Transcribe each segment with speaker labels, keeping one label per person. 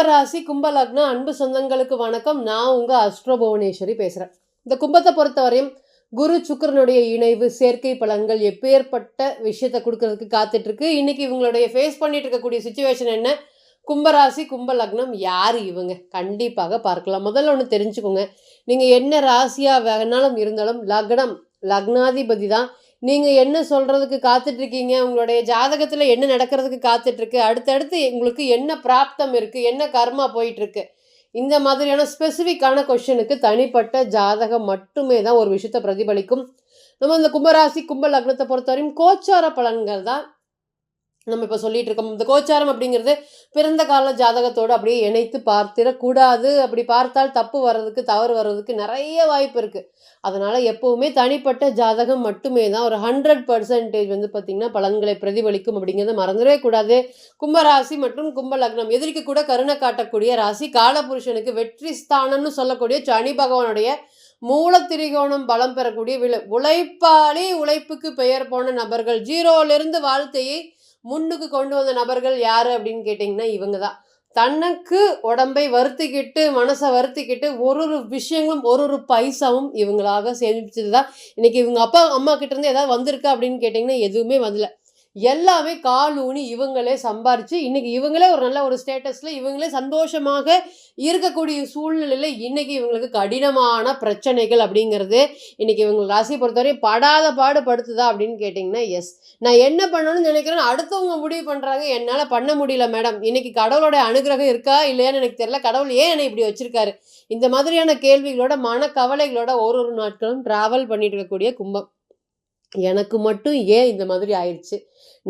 Speaker 1: கும்பராசி கும்ப லக்னம் அன்பு சொந்தங்களுக்கு வணக்கம். நான் உங்க அஸ்ட்ரோ புவனேஸ்வரி பேசுறேன். இந்த கும்பத்தை பொறுத்தவரையும் குரு சுக்கிரனுடைய இணைவு சேர்க்கை பலன்கள் எப்பேற்பட்ட விஷயத்தை கொடுக்கறதுக்கு காத்துட்டு இருக்கு. இன்னைக்கு இவங்களுடைய ஃபேஸ் பண்ணிட்டு இருக்கக்கூடிய சுச்சுவேஷன் என்ன? கும்பராசி கும்ப லக்னம் யார் இவங்க? கண்டிப்பாக பார்க்கலாம். முதல்ல ஒன்று தெரிஞ்சுக்கோங்க, நீங்க என்ன ராசியா வேணாலும் இருந்தாலும் லக்னம் லக்னாதிபதி தான். நீங்கள் என்ன சொல்கிறதுக்கு காத்துட்ருக்கீங்க, உங்களுடைய ஜாதகத்தில் என்ன நடக்கிறதுக்கு காத்துட்ருக்கு, அடுத்தடுத்து உங்களுக்கு என்ன பிராப்தம் இருக்குது, என்ன கர்மா போயிட்டுருக்கு, இந்த மாதிரியான ஸ்பெசிஃபிக்கான கொஷனுக்கு தனிப்பட்ட ஜாதகம் மட்டுமே தான் ஒரு விஷயத்தை பிரதிபலிக்கும். நம்ம இந்த கும்பராசி கும்ப லக்னத்தை பொறுத்தவரையும் கோச்சார பலன்கள் தான் நம்ம இப்போ சொல்லிட்டு இருக்கோம். இந்த கோச்சாரம் அப்படிங்கிறது பிறந்த கால ஜாதகத்தோடு அப்படியே இணைத்து பார்த்திடக்கூடாது. அப்படி பார்த்தால் தப்பு வர்றதுக்கு தவறு வர்றதுக்கு நிறைய வாய்ப்பு இருக்குது. அதனால் எப்போவுமே தனிப்பட்ட ஜாதகம் மட்டுமே தான் ஒரு 100% வந்து பார்த்திங்கன்னா பலன்களை பிரதிபலிக்கும் அப்படிங்கிறத மறந்துடவே கூடாது. கும்பராசி மற்றும் கும்ப லக்னம் எதிரிக்கு கூட கருணை காட்டக்கூடிய ராசி. காலபுருஷனுக்கு வெற்றி ஸ்தானம்னு சொல்லக்கூடிய சனி பகவானுடைய மூலத்திரிகோணம் பலம் பெறக்கூடிய உழைப்பாளி, உழைப்புக்கு பெயர் போன நபர்கள், ஜீரோவிலிருந்து வாழ்க்கையை முன்னுக்கு கொண்டு வந்த நபர்கள் யார் அப்படின்னு கேட்டிங்கன்னா இவங்க தான். தனக்கு உடம்பை வருத்திக்கிட்டு மனசை வருத்திக்கிட்டு ஒரு ஒரு விஷயங்களும் ஒரு ஒரு பைசாவும் இவங்களாக சேமிச்சது தான். இன்றைக்கி இவங்க அப்பா அம்மா கிட்டேருந்து ஏதாவது வந்திருக்கா அப்படின்னு கேட்டிங்கன்னா எதுவுமே வரல. எல்லாமே கால் ஊனி இவங்களே சம்பாரித்து இன்றைக்கி இவங்களே ஒரு நல்ல ஒரு ஸ்டேட்டஸில் இவங்களே சந்தோஷமாக இருக்கக்கூடிய சூழ்நிலையில் இன்றைக்கி இவங்களுக்கு கடினமான பிரச்சனைகள் அப்படிங்கிறது இன்றைக்கி இவங்க ராசியை பொறுத்தவரை படாத பாடு படுத்துதா அப்படின்னு கேட்டிங்கன்னா எஸ். நான் என்ன பண்ணணும்னு நினைக்கிறேன்னு அடுத்தவங்க முடிவு பண்ணுறாங்க, என்னால் பண்ண முடியல மேடம். இன்றைக்கி கடவுளோட அனுகிரகம் இருக்கா இல்லையான்னு எனக்கு தெரியல, கடவுள் ஏன் என்னை இப்படி வச்சுருக்காரு, இந்த மாதிரியான கேள்விகளோட மனக்கவலைகளோட ஒரு நாட்களும் ட்ராவல் பண்ணிட்டு இருக்கக்கூடிய கும்பம். எனக்கு மட்டும் ஏன் இந்த மாதிரி ஆயிடுச்சு,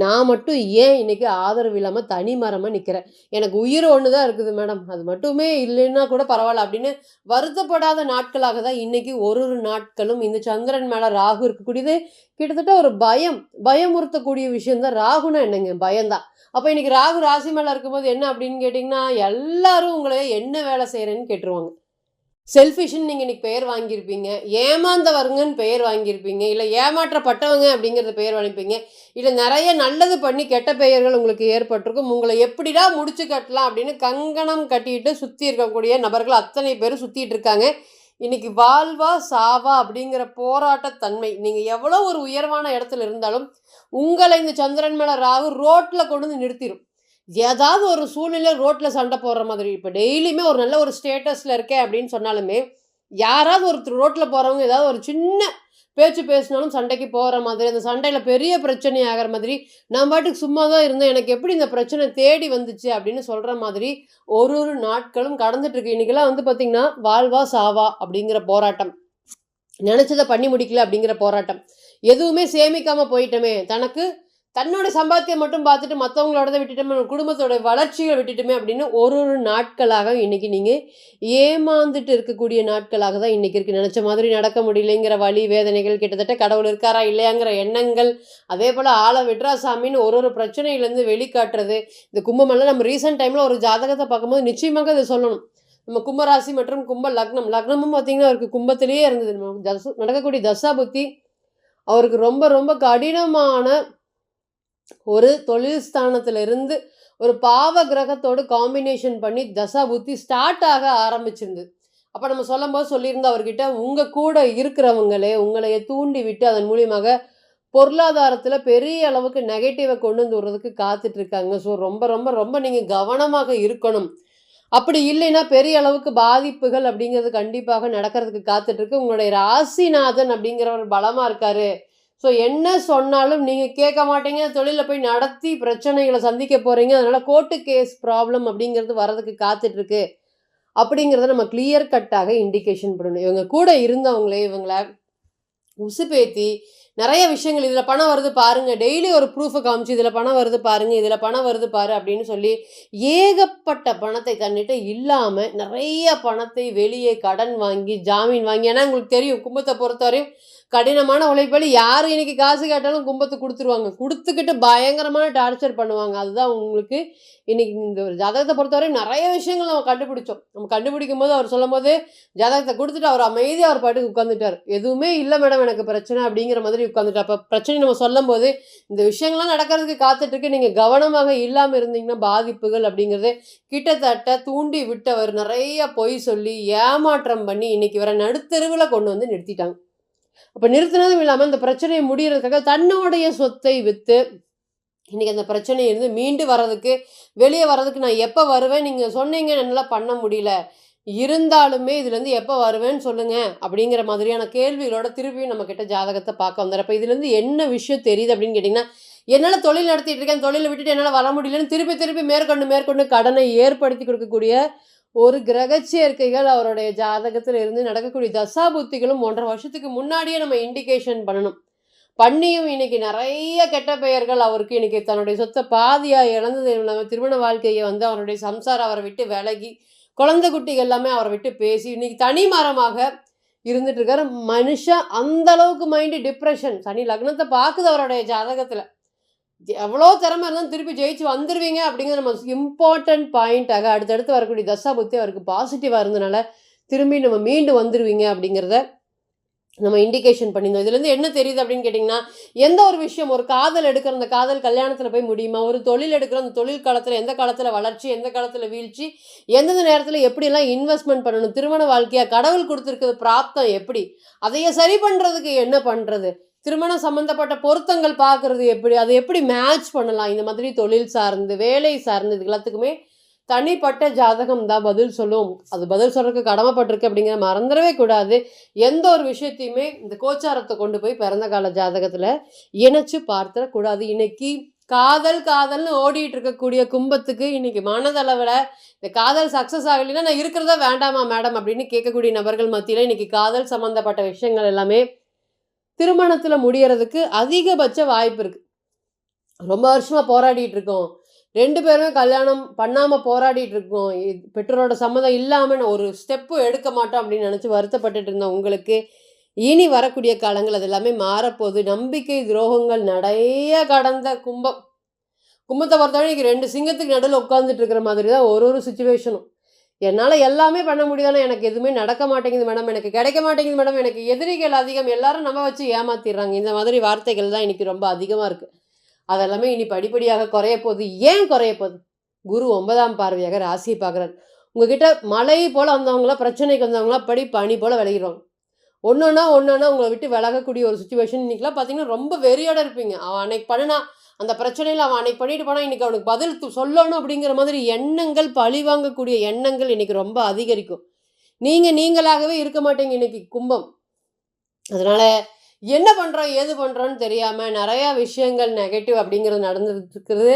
Speaker 1: நான் மட்டும் ஏன் இன்றைக்கி ஆதரவு இல்லாமல் தனி மரமாக நிற்கிறேன், எனக்கு உயிர் ஒன்று தான் இருக்குது மேடம், அது மட்டுமே இல்லைன்னா கூட பரவாயில்ல அப்படின்னு வருத்தப்படாத நாட்களாக தான் இன்றைக்கி ஒரு நாட்களும் இந்த சந்திரன் மேலே ராகு இருக்கக்கூடியது கிட்டத்தட்ட ஒரு பயமுறுத்தக்கூடிய விஷயந்தான். ராகுனா என்னங்க? பயம்தான். அப்போ இன்றைக்கி ராகு ராசி மேலே இருக்கும்போது என்ன அப்படின்னு கேட்டிங்கன்னா எல்லாரும் உங்களை என்ன வேலை செய்கிறேன்னு கேட்டுருவாங்க. செல்ஃபிஷ்ன்னு நீங்கள் இன்றைக்கி பெயர் வாங்கியிருப்பீங்க, ஏமாந்தவருங்கன்னு பெயர் வாங்கியிருப்பீங்க, இல்லை ஏமாற்றப்பட்டவங்க அப்படிங்கிறத பெயர் வாங்கிப்பீங்க, இல்லை நிறைய நல்லது பண்ணி கெட்ட பெயர்கள் உங்களுக்கு ஏற்பட்டிருக்கும். உங்களை எப்படிடா முடிச்சு கட்டலாம் அப்படின்னு கங்கணம் கட்டிட்டு சுற்றி இருக்கக்கூடிய நபர்கள் அத்தனை பேரும் சுற்றிட்டு இருக்காங்க. இன்றைக்கி வாழ்வா சாவா அப்படிங்கிற போராட்டத்தன்மை. நீங்கள் எவ்வளோ ஒரு உயர்வான இடத்துல இருந்தாலும் உங்களை இந்த சந்திரன் மேலே ராகு ரோட்டில் கொண்டு வந்து நிறுத்திடும். ஏதாவது ஒரு சூழ்நிலை ரோட்டில் சண்டை போடுற மாதிரி. இப்போ டெய்லியுமே ஒரு நல்ல ஒரு ஸ்டேட்டஸில் இருக்கேன் அப்படின்னு சொன்னாலுமே யாராவது ஒருத்தர் ரோட்டில் போகிறவங்க ஏதாவது ஒரு சின்ன பேச்சு பேசினாலும் சண்டைக்கு போகிற மாதிரி, அந்த சண்டையில் பெரிய பிரச்சனை ஆகிற மாதிரி, நான் பாட்டுக்கு சும்மா தான் இருந்தேன், எனக்கு எப்படி இந்த பிரச்சனை தேடி வந்துச்சு அப்படின்னு சொல்கிற மாதிரி ஒரு நாட்களும் கடந்துட்டுருக்கு. இன்றைக்கெல்லாம் வந்து பார்த்திங்கன்னா வாழ்வா சாவா அப்படிங்கிற போராட்டம், நினச்சதை பண்ணி முடிக்கல அப்படிங்கிற போராட்டம், எதுவுமே சேமிக்காமல் போயிட்டோமே, தன்னோட சம்பாத்தியம் மட்டும் பார்த்துட்டு மற்றவங்களோட விட்டுட்டோமே, குடும்பத்தோட வளர்ச்சியை விட்டுட்டுமே அப்படின்னு ஒரு நாட்களாக இன்றைக்கி நீங்கள் ஏமாந்துட்டு இருக்கக்கூடிய நாட்களாக தான் இன்றைக்கி இருக்குது. நினச்ச மாதிரி நடக்க முடியலைங்கிற வலி வேதனைகள், கிட்டத்தட்ட கடவுள் இருக்காரா இல்லையாங்கிற எண்ணங்கள், அதே போல் ஆளை விட்ரா சாமின்னு ஒரு பிரச்சனையிலேருந்து வெளிக்காட்டுறது. இந்த கும்பமெல்லாம் நம்ம ரீசெண்ட் டைமில் ஒரு ஜாதகத்தை பார்க்கும்போது நிச்சயமாக இதை சொல்லணும். நம்ம கும்பராசி மற்றும் கும்ப லக்னமும் பார்த்திங்கன்னா அவருக்கு கும்பத்திலேயே இருந்தது. நம்ம நடக்கக்கூடிய தசா புத்தி அவருக்கு ரொம்ப கடினமான ஒரு தொழில் ஸ்தானத்திலிருந்து ஒரு பாவ கிரகத்தோடு காம்பினேஷன் பண்ணி தசா புத்தி ஸ்டார்ட் ஆக ஆரம்பிச்சிருந்தது. அப்போ நம்ம சொல்லும்போது சொல்லியிருந்தோம் அவர்கிட்ட, உங்கள் கூட இருக்கிறவங்களே உங்களை தூண்டி விட்டு அதன் மூலியமாக பொருளாதாரத்தில் பெரிய அளவுக்கு நெகட்டிவை கொண்டு வந்து விடுறதுக்கு காத்துட்ருக்காங்க. ஸோ ரொம்ப நீங்கள் கவனமாக இருக்கணும். அப்படி இல்லைன்னா பெரிய அளவுக்கு பாதிப்புகள் அப்படிங்கிறது கண்டிப்பாக நடக்கிறதுக்கு காத்துட்ருக்கு. உங்களுடைய ராசிநாதன் அப்படிங்கிறவர் பலமாக இருக்கார். ஸோ என்ன சொன்னாலும் நீங்கள் கேட்க மாட்டீங்க, தொழிலில் போய் நடத்தி பிரச்சனைகளை சந்திக்க போகிறீங்க, அதனால் கோர்ட்டு கேஸ் ப்ராப்ளம் அப்படிங்கிறது வரதுக்கு காத்துட்ருக்கு அப்படிங்கிறத நம்ம கிளியர் கட்டாக இண்டிகேஷன் பண்ணணும். இவங்க கூட இருந்தவங்களே இவங்கள உசுப்பேத்தி நிறைய விஷயங்கள், இதில் பணம் வருது பாருங்கள், டெய்லி ஒரு ப்ரூஃபை காமிச்சு இதில் பணம் வருது பாருங்கள், இதில் பணம் வருது பாரு அப்படின்னு சொல்லி ஏகப்பட்ட பணத்தை தன்னிட்ட இல்லாமல் நிறைய பணத்தை வெளியே கடன் வாங்கி ஜாமீன் வாங்கி, ஏன்னா உங்களுக்கு தெரியும் கும்பத்தை பொறுத்தவரையும் கடினமான உழைப்பாளி. யார் இன்னைக்கு காசு கேட்டாலும் கும்பத்தை குடுத்துருவாங்க. குடுத்துக்கிட்டு பயங்கரமான டார்ச்சர் பண்ணுவாங்க. அதுதான் உங்களுக்கு இன்னைக்கு இந்த ஒரு ஜாதகத்த பொறுத்தவரை நெறைய விஷயங்கள் நம்ம கண்டுபிடிச்சோம். நம்ம கண்டுபிடிக்கும்போது அவர் சொல்லும்போது, ஜாதகத்த குடுத்துட்டு அவர் அமைதியா அவர் பாட்டுக்கு உட்கார்ந்துட்டாரு. எதுவுமே இல்ல மேடம் எனக்கு பிரச்சனை அப்படிங்கிற மாதிரி உட்கார்ந்துட்டார். அப்ப பிரச்சனை நம்ம சொல்லும்போது, இந்த விஷயங்கள்லாம் நடக்கிறதுக்கு காத்துட்டு இருக்கு. நீங்க கவனமாக இல்லாம இருந்தீங்கன்னா பாதிப்புகள் அப்படிங்கிறது கிட்டத்தட்ட தூண்டி விட்டவர் நெறைய பொய் சொல்லி, ஏமாற்றம் பண்ணி இன்னைக்கு இவர நடுத்தெருவுல கொண்டு வந்து நிறுத்திட்டாங்க. அப்ப நிறுத்தினதும் இல்லாம இந்த பிரச்சனைய முடியறதுக்காக தன்னுடைய சொத்தை வித்து, இன்னைக்கு அந்த பிரச்சனையிலிருந்து மீண்டு வர்றதுக்கு, வெளிய வர்றதுக்கு நான் எப்ப வருவேன்? நீங்க சொன்னீங்க என்னால பண்ண முடியல. இருந்தாலுமே இதுலேருந்து எப்ப வருவேன்னு சொல்லுங்க. அப்படிங்கிற மாதிரியான கேள்விகளோட திருப்பியும் நம்மகிட்ட ஜாதகத்த பார்க்க வந்தாரு. அப்ப இதுலேருந்து என்ன விஷயம் தெரியுது அப்படின்னு கேட்டீங்கன்னா, என்னால தொழில் நடத்திட்டு இருக்கேன். தொழில விட்டுட்டு என்னால வர முடியலன்னு திருப்பி திருப்பி மேற்கொண்டு மேற்கொண்டு கடனை ஏற்படுத்தி கொடுக்கக்கூடிய ஒரு கிரக சேர்க்கைகள் அவருடைய ஜாதகத்துல இருந்து நடக்கக்கூடிய தசாபுத்திகளும் 1 1/2 வருஷத்துக்கு முன்னாடியே நம்ம இண்டிகேஷன் பண்ணணும். பண்ணியும் இன்னைக்கு நெறைய கெட்ட பெயர்கள் அவருக்கு இன்னைக்கு தன்னுடைய சொத்த பாதியா இழந்தது இல்லாம திருமண வாழ்க்கைய வந்து அவருடைய சம்சாரம் அவர விட்டு விலகி, குழந்தை குட்டிகள் எல்லாமே அவர விட்டு பேசி, இன்னைக்கு தனி மரமாக இருந்துட்டு இருக்காரு. மனுஷன் அந்த அளவுக்கு மைண்ட் டிப்ரஷன். சனி லக்னத்த பாக்குது அவருடைய ஜாதகத்துல. எவ்வளோ திறமை இருந்தாலும் திருப்பி ஜெயிச்சு வந்துருவீங்க அப்படிங்கிறது நம்ம இம்பார்ட்டன்ட் பாயிண்ட்டாக அடுத்தடுத்து வரக்கூடிய தசா புத்தி அவருக்கு பாசிட்டிவா இருந்தனால, திரும்பி நம்ம மீண்டு வந்துருவீங்க அப்படிங்கிறத நம்ம இண்டிகேஷன் பண்ணியிருந்தோம். இதுலேருந்து என்ன தெரியுது அப்படின்னு கேட்டிங்கன்னா, எந்த ஒரு விஷயம் ஒரு காதல் எடுக்கிற அந்த காதல் கல்யாணத்தில போய் முடியுமா? ஒரு தொழில் எடுக்கிற அந்த தொழில் காலத்தில எந்த காலத்தில வளர்ச்சி, எந்த காலத்தில வீழ்ச்சி, எந்தெந்த நேரத்தில எப்படியெல்லாம் இன்வெஸ்ட்மெண்ட் பண்ணணும்? திருமண வாழ்க்கையா? கடவுள் குடுத்துருக்கிறது பிராப்தம் எப்படி? அதைய சரி பண்றதுக்கு என்ன பண்றது? திருமணம் சம்மந்தப்பட்ட பொருத்தங்கள் பார்க்கறது எப்படி? அதை எப்படி மேட்ச் பண்ணலாம்? இந்த மாதிரி தொழில் சார்ந்து, வேலை சார்ந்து இது எல்லாத்துக்குமே தனிப்பட்ட ஜாதகம் தான் பதில் சொல்லும். அது பதில் சொல்றதுக்கு கடமைப்பட்டிருக்கு அப்படிங்கிறத மறந்துடவே கூடாது. எந்த ஒரு விஷயத்தையுமே இந்த கோச்சாரத்தை கொண்டு போய் பிறந்த கால ஜாதகத்துல இணைச்சு பார்த்துடக்கூடாது. இன்னைக்கு காதல் காதல்னு ஓடிட்டு இருக்கக்கூடிய கும்பத்துக்கு இன்னைக்கு மனதளவில் இந்த காதல் சக்ஸஸ் ஆகலைன்னா நான் இருக்கிறதா வேண்டாமா மேடம் அப்படின்னு கேட்கக்கூடிய நபர்கள் மத்தியில் இன்னைக்கு காதல் சம்மந்தப்பட்ட விஷயங்கள் எல்லாமே திருமணத்துல முடியறதுக்கு அதிகபட்ச வாய்ப்பு இருக்கு. ரொம்ப வருஷமா போராடிட்டு இருக்கோம். 2 பேருமே கல்யாணம் பண்ணாம போராடிட்டு இருக்கோம். பெற்றோரோட சம்மதம் இல்லாம ஒரு ஸ்டெப்பு எடுக்க மாட்டோம் அப்படின்னு நினைச்சு வருத்தப்பட்டுட்டு இருந்த உங்களுக்கு, இனி வரக்கூடிய காலங்கள் அது எல்லாமே மாறப்போகுது. நம்பிக்கை துரோகங்கள் நெறைய கடந்த கும்பம். கும்பத்த பொறுத்தவரை இன்னைக்கு 2 சிங்கத்துக்கு நடுவுல உட்கார்ந்துட்டு இருக்கிற மாதிரி தான் ஒரு சிச்சுவேஷனும். என்னால எல்லாமே பண்ண முடியுது. ஆனா எனக்கு எதுவுமே நடக்க மாட்டேங்குது மேடம். எனக்கு கிடைக்க மாட்டேங்குது மேடம். எனக்கு எதிரிகள் அதிகம். எல்லாரும் நம்ப வச்சு ஏமாத்திடுறாங்க. இந்த மாதிரி வார்த்தைகள் தான் இன்னைக்கு ரொம்ப அதிகமா இருக்கு. அதெல்லாமே இனி படிப்படியாக குறைய போகுது. ஏன் குறைய போகுது? குரு 9ஆம் பார்வையாக ராசியை பார்க்குறாரு. உங்ககிட்ட மலை போல வந்தவங்களாம், பிரச்சனைக்கு வந்தவங்களாம் பனி போல விலகிடுவாங்க. ஒன்னொன்னா உங்களை விட்டு விலகக்கூடிய ஒரு சுச்சுவேஷன் இன்னைக்கெல்லாம் பார்த்தீங்கன்னா ரொம்ப வெறியோட இருப்பீங்க. அவன் அன்னைக்கு பண்ணுனா அந்த பிரச்சனையில் அவன் அன்னைக்கு பண்ணிட்டு போனால் இன்னைக்கு அவனுக்கு பதில் சொல்லணும் அப்படிங்கிற மாதிரி எண்ணங்கள், பழி வாங்கக்கூடிய எண்ணங்கள் இன்னைக்கு ரொம்ப அதிகரிக்கும். நீங்களாகவே இருக்க மாட்டீங்க இன்னைக்கு கும்பம். அதனால என்ன பண்ணுறோம் ஏது பண்ணுறோன்னு தெரியாமல் நிறையா விஷயங்கள் நெகட்டிவ் அப்படிங்கிறது நடந்துட்டு இருக்கிறது.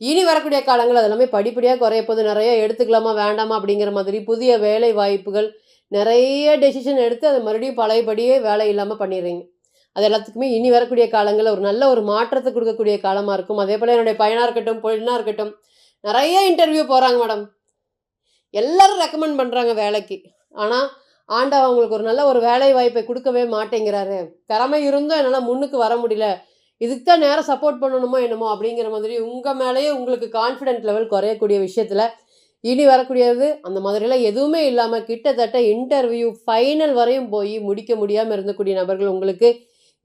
Speaker 1: இனி வரக்கூடிய காலங்கள் அதெல்லாமே படிப்படியாக குறைய போது. நிறைய எடுத்துக்கலாமா வேண்டாமா அப்படிங்கிற மாதிரி புதிய வேலை வாய்ப்புகள் நிறைய டெசிஷன் எடுத்து அதை மறுபடியும் பழையபடியே வேலை இல்லாமல் பண்ணிடுறீங்க. அது எல்லாத்துக்குமே இனி வரக்கூடிய காலங்களில் ஒரு நல்ல ஒரு மாற்றத்தை கொடுக்கக்கூடிய காலமாக இருக்கும். அதே போல் என்னுடைய பையனாக இருக்கட்டும், பொண்ணாக இருக்கட்டும், நிறைய இன்டர்வியூ போகிறாங்க மேடம். எல்லாரும் ரெக்கமெண்ட் பண்ணுறாங்க வேலைக்கு. ஆனால் ஆண்டவன் அவங்களுக்கு ஒரு நல்ல ஒரு வேலை வாய்ப்பை கொடுக்கவே மாட்டேங்கிறாரு. திறமை இருந்தும் என்னால் முன்னுக்கு வர முடியல. இதுக்கு தான் நேரம் சப்போர்ட் பண்ணணுமோ என்னமோ அப்படிங்கிற மாதிரி உங்கள் மேலேயே உங்களுக்கு கான்ஃபிடென்ட் லெவல் குறையக்கூடிய விஷயத்தில் இனி வரக்கூடியது அந்த மாதிரிலாம் எதுவுமே இல்லாமல் கிட்டத்தட்ட இன்டர்வியூ ஃபைனல் வரையும் போய் முடிக்க முடியாமல் இருந்தக்கூடிய நபர்கள் உங்களுக்கு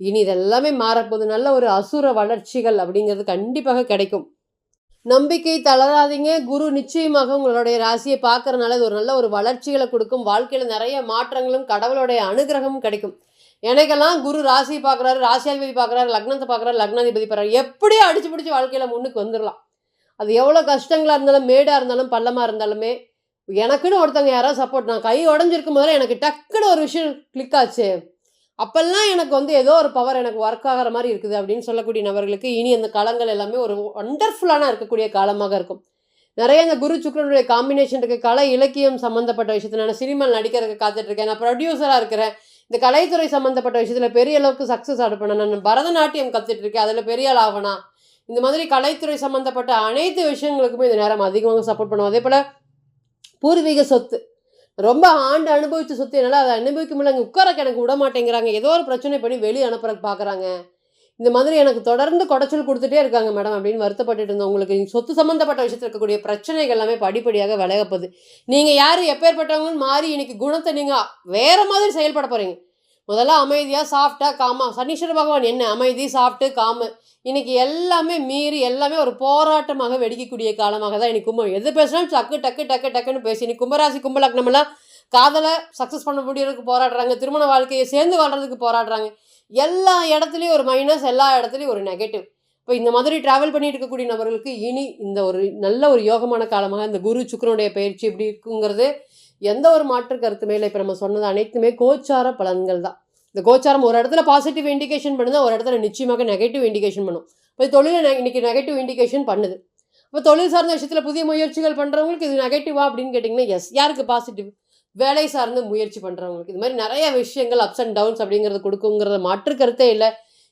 Speaker 1: இனி இதெல்லாமே மாறப்போகுது. நல்ல ஒரு அசுர வளர்ச்சிகள் அப்படிங்கிறது கண்டிப்பாக கிடைக்கும். நம்பிக்கை தளராதீங்க. குரு நிச்சயமாக உங்களுடைய ராசியை பார்க்கறதுனால இது ஒரு நல்ல ஒரு வளர்ச்சிகளை கொடுக்கும். வாழ்க்கையில் நிறைய மாற்றங்களும் கடவுளுடைய அனுகிரகமும் கிடைக்கும். எனக்கெல்லாம் குரு ராசியை பார்க்குறாரு, ராசியாதிபதி பார்க்குறாரு, லக்னத்தை பார்க்குறாரு, லக்னாதிபதி பார்க்குறாரு, எப்படியோ அடிச்சு பிடிச்சி வாழ்க்கையில் முன்னுக்கு வந்துடலாம். அது எவ்வளோ கஷ்டங்களாக இருந்தாலும், மேடாக இருந்தாலும், பள்ளமாக இருந்தாலுமே எனக்குன்னு ஒருத்தவங்க யாராவது சப்போர்ட், நான் கை உடஞ்சிருக்கும் போதெல்லாம் எனக்கு டக்குன்னு ஒரு விஷயம் கிளிக் ஆச்சு, அப்பெல்லாம் எனக்கு வந்து ஏதோ ஒரு பவர் எனக்கு ஒர்க் ஆகிற மாதிரி இருக்குது அப்படின்னு சொல்லக்கூடிய நபர்களுக்கு இனி அந்த காலங்கள் எல்லாமே ஒரு ஒண்டர்ஃபுல்லான இருக்கக்கூடிய காலமாக இருக்கும். நிறைய இந்த குரு சுக்கிரனுடைய காம்பினேஷன் இருக்குது. கலை இலக்கியம் சம்மந்தப்பட்ட விஷயத்தில் நான் சினிமாவில் நடிக்கிறதுக்கு காத்துட்ருக்கேன். நான் ப்ரொடியூசராக இருக்கிறேன். இந்த கலைத்துறை சம்மந்தப்பட்ட விஷயத்தில் பெரிய அளவுக்கு சக்ஸஸ் ஆடுப்பேன். நான் பரதநாட்டியம் கற்றுட்ருக்கேன், அதில் பெரிய ஆள் ஆகணும். இந்த மாதிரி கலைத்துறை சம்மந்தப்பட்ட அனைத்து விஷயங்களுக்குமே இந்த நேரம் அதிகமாக சப்போர்ட் பண்ணுவோம். அதே போல் பூர்வீக சொத்து ரொம்ப ஆண்டு அனுபவிச்ச சொத்து என்னால அத அனுபவிக்க முடியல. அங்க உட்காரக்கு எனக்கு விட மாட்டேங்கிறாங்க. ஏதோ ஒரு பிரச்சனை பண்ணி வெளிய அனுப்புறக்கு பார்க்குறாங்க. இந்த மாதிரி எனக்கு தொடர்ந்து கொடைச்சல் குடுத்துட்டே இருக்காங்க மேடம் அப்படின்னு வருத்தப்பட்டுட்டு இருந்தேன். உங்களுக்கு சொத்து சம்மந்தப்பட்ட விஷயத்துல இருக்கக்கூடிய பிரச்சனைகள் எல்லாமே படிப்படியாக விலகப்போது. நீங்க யாரு எப்பேர்ப்பட்டவங்கன்னு மாறி இன்னைக்கு குணத்த நீங்க வேற மாதிரி செயல்பட போறீங்க. முதல்ல அமைதியா, சாஃப்ட்டா, காமா சனீஸ்வர பகவான் என்ன அமைதி, சாஃப்ட்டு, காமு. இன்னைக்கு எல்லாமே மீறி எல்லாமே ஒரு போராட்டமாக வெடிக்கக்கூடிய காலமாக தான் இன்னைக்கு எது பேசினாலும் டக்கு டக்கு டக்கு டக்குன்னு பேசி இன்னைக்கு கும்பராசி கும்ப லக்னமெல்லாம் காதல சக்ஸஸ் பண்ண முடியறதுக்கு போராடுறாங்க. திருமண வாழ்க்கையை சேர்ந்து வாழ்றதுக்கு போராடுறாங்க. எல்லா இடத்துலயும் ஒரு மைனஸ், எல்லா இடத்துலயும் ஒரு நெகட்டிவ். இப்போ இந்த மாதிரி டிராவல் பண்ணிட்டு இருக்கக்கூடிய நபர்களுக்கு இனி இந்த ஒரு நல்ல ஒரு யோகமான காலமாக இந்த குரு சுக்கிரனுடைய பயிற்சி எப்படி இருக்குங்கிறது எந்த ஒரு மாற்று கருத்துமே இல்லை. இப்போ நம்ம சொன்னது அனைத்துமே கோச்சார பலன்கள் தான். இந்த கோச்சாரம் ஒரு இடத்துல பாசிட்டிவ் இண்டிகேஷன் பண்ணுது, ஒரு இடத்துல நிச்சயமாக நெகட்டிவ் இண்டிகேஷன் பண்ணும். இப்போ தொழில் இன்னைக்கு நெகட்டிவ் இண்டிகேஷன் பண்ணுது. இப்போ தொழில் சார்ந்த விஷயத்தில் புதிய முயற்சிகள் பண்ணுறவங்களுக்கு இது நெகட்டிவா அப்படின்னு கேட்டிங்கன்னா எஸ். யாருக்கு பாசிட்டிவ்? வேலை சார்ந்து முயற்சி பண்ணுறவங்களுக்கு. இது மாதிரி நிறைய விஷயங்கள் அப்ஸ் அண்ட் டவுன்ஸ் அப்படிங்கிறது கொடுக்குங்கிறத மாற்று கருத்தே இல்லை.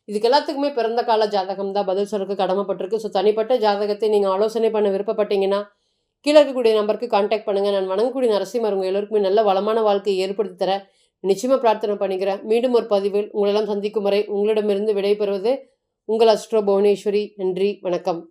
Speaker 1: இதுக்கு எல்லாத்துக்குமே பிறந்த கால ஜாதகம் தான் பதில் சொல்றதுக்கு கடமைப்பட்டிருக்கு. ஸோ தனிப்பட்ட ஜாதகத்தை நீங்கள் ஆலோசனை பண்ண விருப்பப்பட்டீங்கன்னா கீழே இருக்கக்கூடிய நம்பருக்கு கான்டாக்ட் பண்ணுங்கள். நான் வணங்கக்கூடிய நரசிம்மர் உங்கள் எல்லோருக்குமே நல்ல வளமான வாழ்க்கையை ஏற்படுத்தி தர நிச்சயமாக பிரார்த்தனை பண்ணிக்கிறேன். மீண்டும் ஒரு பதிவில் உங்களெல்லாம் சந்திக்கும் வரை உங்களிடமிருந்து விடைபெறுவது உங்கள் அஸ்ட்ரோ புவனேஸ்வரி. நன்றி, வணக்கம்.